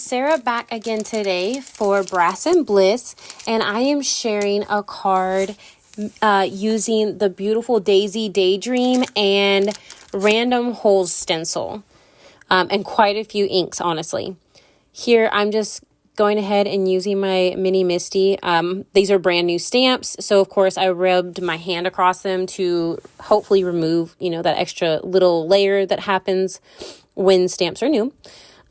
Sarah back again today for Brass and Bliss, and I am sharing a card using the beautiful Daisy Daydream and Random Holes stencil, and quite a few inks, honestly. Here, I'm just going ahead and using my Mini Misty. These are brand new stamps, so of course I rubbed my hand across them to hopefully remove, that extra little layer that happens when stamps are new.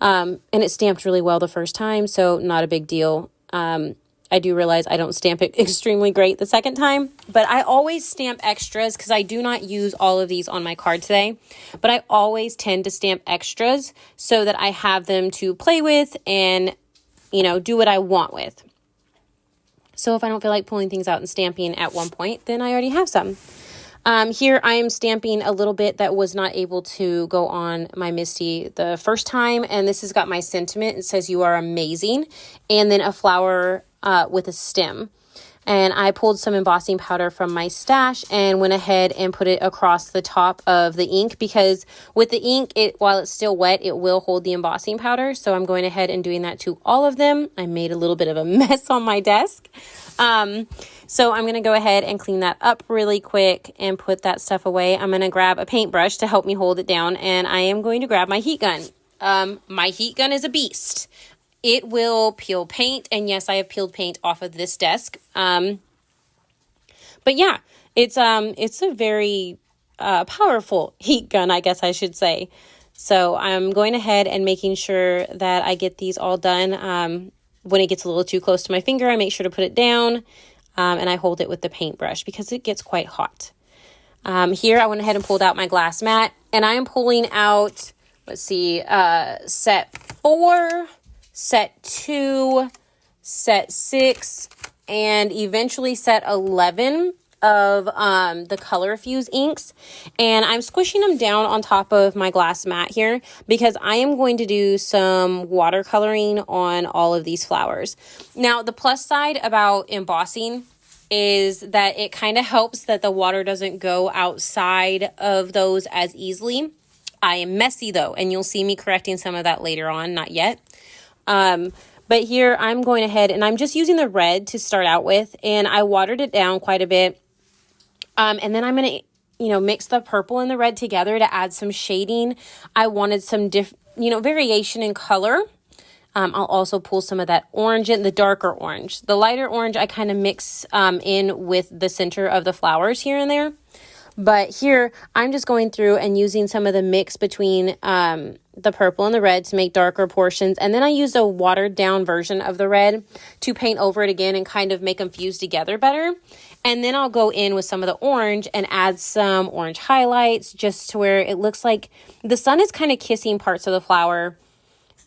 And it stamped really well the first time, so not a big deal. I do realize I don't stamp it extremely great the second time, but I always stamp extras because I do not use all of these on my card today, but I always tend to stamp extras so that I have them to play with and, do what I want with. So if I don't feel like pulling things out and stamping at one point, then I already have some. Here I am stamping a little bit that was not able to go on my Misty the first time. And this has got my sentiment. It says, "You are amazing." And then a flower with a stem. And I pulled some embossing powder from my stash and went ahead and put it across the top of the ink, because with the ink, while it's still wet, it will hold the embossing powder. So I'm going ahead and doing that to all of them. I made a little bit of a mess on my desk. So I'm going to go ahead and clean that up really quick and put that stuff away. I'm going to grab a paintbrush to help me hold it down, and I am going to grab my heat gun. My heat gun is a beast. It will peel paint, and yes, I have peeled paint off of this desk. But yeah, it's a very powerful heat gun, I guess I should say. So I'm going ahead and making sure that I get these all done. When it gets a little too close to my finger, I make sure to put it down, and I hold it with the paintbrush because it gets quite hot. Here, I went ahead and pulled out my glass mat, and I am pulling out, set 4, set 2, set 6, and eventually set 11 of the Color Fuse inks. And I'm squishing them down on top of my glass mat here because I am going to do some watercoloring on all of these flowers. Now, the plus side about embossing is that it kind of helps that the water doesn't go outside of those as easily. I am messy though, and you'll see me correcting some of that later on, not yet. But here I'm going ahead and I'm just using the red to start out with, and I watered it down quite a bit. And then I'm going to, mix the purple and the red together to add some shading. I wanted some variation in color. I'll also pull some of that orange in, the darker orange. The lighter orange I kind of mix in with the center of the flowers here and there. But here, I'm just going through and using some of the mix between the purple and the red to make darker portions. And then I used a watered down version of the red to paint over it again and kind of make them fuse together better. And then I'll go in with some of the orange and add some orange highlights just to where it looks like the sun is kind of kissing parts of the flower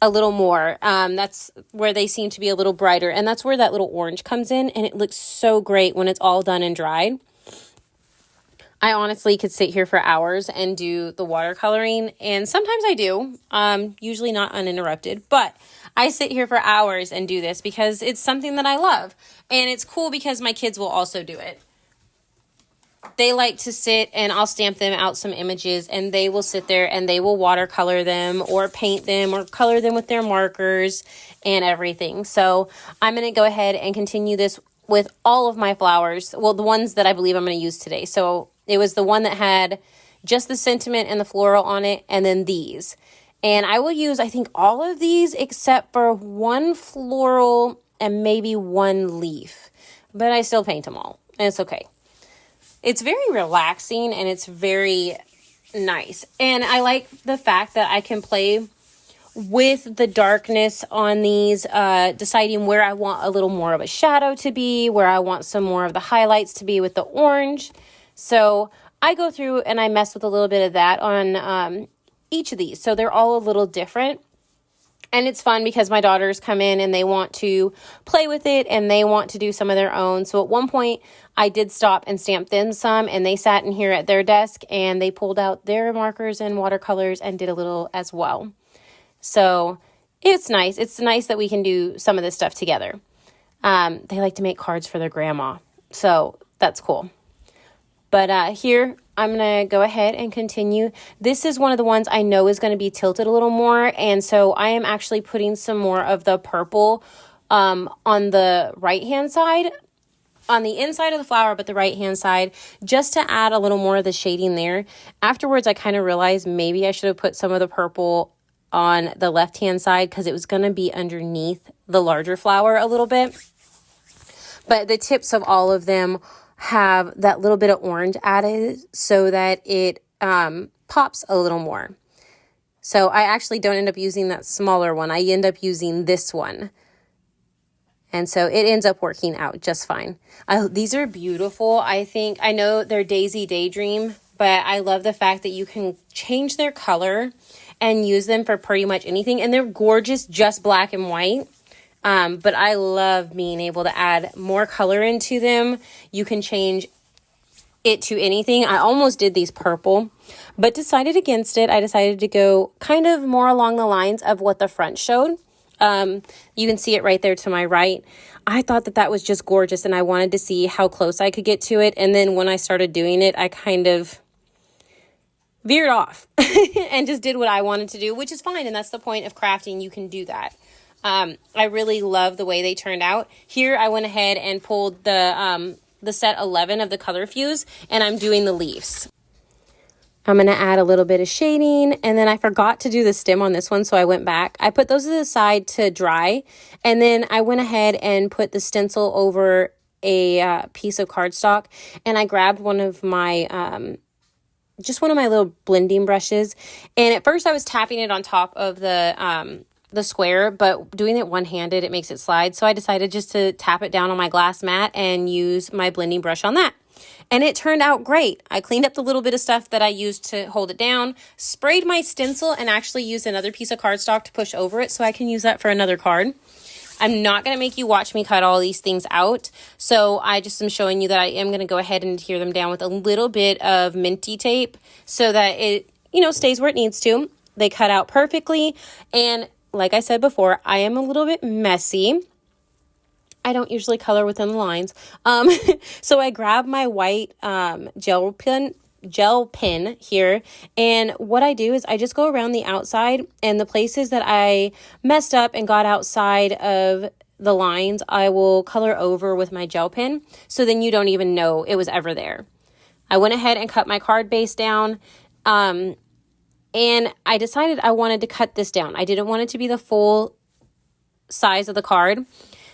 a little more. That's where they seem to be a little brighter. And that's where that little orange comes in. And it looks so great when it's all done and dried. I honestly could sit here for hours and do the watercoloring, and sometimes I do, usually not uninterrupted, but I sit here for hours and do this because it's something that I love, and it's cool because my kids will also do it. They like to sit, and I'll stamp them out some images, and they will sit there and they will watercolor them or paint them or color them with their markers and everything. So I'm going to go ahead and continue this with all of my flowers, well, the ones that I believe I'm going to use today. So it was the one that had just the sentiment and the floral on it, and then these. And I will use, I think, all of these except for one floral and maybe one leaf. But I still paint them all, and it's okay. It's very relaxing, and it's very nice. And I like the fact that I can play with the darkness on these, deciding where I want a little more of a shadow to be, where I want some more of the highlights to be with the orange. So I go through and I mess with a little bit of that on each of these. So they're all a little different. And it's fun because my daughters come in and they want to play with it and they want to do some of their own. So at one point I did stop and stamp them some, and they sat in here at their desk and they pulled out their markers and watercolors and did a little as well. So it's nice. It's nice that we can do some of this stuff together. They like to make cards for their grandma. So that's cool. But here I'm going to go ahead and continue. This is one of the ones I know is going to be tilted a little more, and so I am actually putting some more of the purple on the right-hand side, on the inside of the flower, but the right-hand side, just to add a little more of the shading there. Afterwards, I kind of realized maybe I should have put some of the purple on the left-hand side because it was going to be underneath the larger flower a little bit. But the tips of all of them have that little bit of orange added so that it pops a little more. So I actually don't end up using that smaller one. I end up using this one. And so it ends up working out just fine. These are beautiful. I know they're Daisy Daydream, but I love the fact that you can change their color and use them for pretty much anything. And they're gorgeous, just black and white. But I love being able to add more color into them. You can change it to anything. I almost did these purple, but decided against it. I decided to go kind of more along the lines of what the front showed. You can see it right there to my right. I thought that that was just gorgeous, and I wanted to see how close I could get to it. And then when I started doing it, I kind of veered off and just did what I wanted to do, which is fine. And that's the point of crafting. You can do that. I really love the way they turned out. Here, I went ahead and pulled the set 11 of the Color Fuse, and I'm doing the leaves. I'm going to add a little bit of shading, and then I forgot to do the stem on this one, so I went back. I put those to the side to dry, and then I went ahead and put the stencil over a piece of cardstock, and I grabbed one of my, just one of my little blending brushes, and at first I was tapping it on top of the square, but doing it one-handed, it makes it slide, so I decided just to tap it down on my glass mat and use my blending brush on that. And it turned out great. I cleaned up the little bit of stuff that I used to hold it down, sprayed my stencil, and actually used another piece of cardstock to push over it so I can use that for another card. I'm not going to make you watch me cut all these things out, so I just am showing you that I am going to go ahead and adhere them down with a little bit of minty tape so that it, stays where it needs to. They cut out perfectly, and like I said before, I am a little bit messy. I don't usually color within the lines. So I grab my white gel pen here, and what I do is I just go around the outside, and the places that I messed up and got outside of the lines, I will color over with my gel pen, so then you don't even know it was ever there. I went ahead and cut my card base down, and I decided I wanted to cut this down. I didn't want it to be the full size of the card.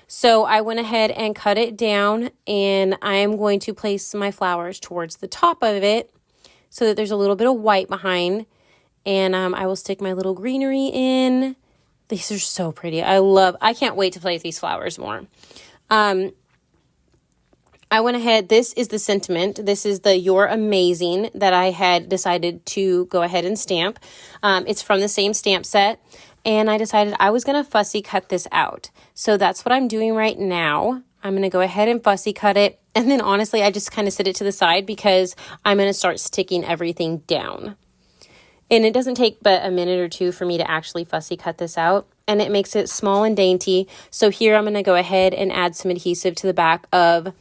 So I went ahead and cut it down, and I'm going to place my flowers towards the top of it so that there's a little bit of white behind. And I will stick my little greenery in. These are so pretty. I can't wait to play with these flowers more. I went ahead, this is the sentiment. This is the You're Amazing that I had decided to go ahead and stamp. It's from the same stamp set. And I decided I was going to fussy cut this out. So that's what I'm doing right now. I'm going to go ahead and fussy cut it. And then honestly, I just kind of sit it to the side because I'm going to start sticking everything down. And it doesn't take but a minute or two for me to actually fussy cut this out. And it makes it small and dainty. So here I'm going to go ahead and add some adhesive to the back of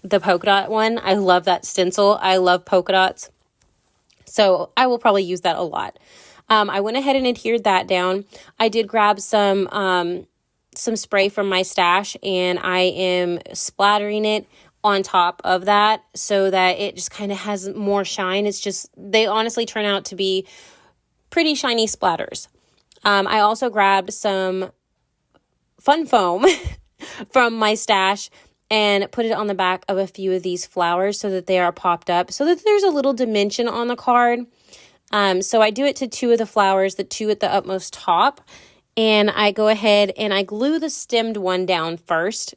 the polka dot one. I love that stencil. I love polka dots. So I will probably use that a lot. I went ahead and adhered that down. I did grab some spray from my stash, and I am splattering it on top of that so that it just kind of has more shine. They honestly turn out to be pretty shiny splatters. I also grabbed some fun foam from my stash and put it on the back of a few of these flowers so that they are popped up, so that there's a little dimension on the card. So I do it to two of the flowers, the two at the utmost top, and I go ahead and I glue the stemmed one down first.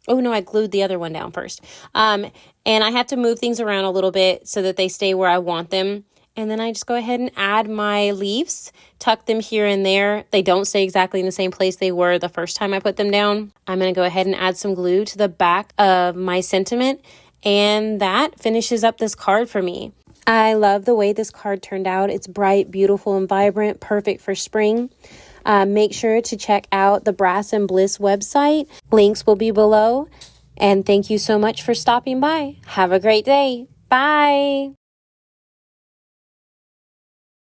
Oh no, I glued the other one down first. And I have to move things around a little bit so that they stay where I want them. And then I just go ahead and add my leaves, tuck them here and there. They don't stay exactly in the same place they were the first time I put them down. I'm going to go ahead and add some glue to the back of my sentiment, and that finishes up this card for me. I love the way this card turned out. It's bright, beautiful, and vibrant, perfect for spring. Make sure to check out the Brass and Bliss website. Links will be below. And thank you so much for stopping by. Have a great day. Bye.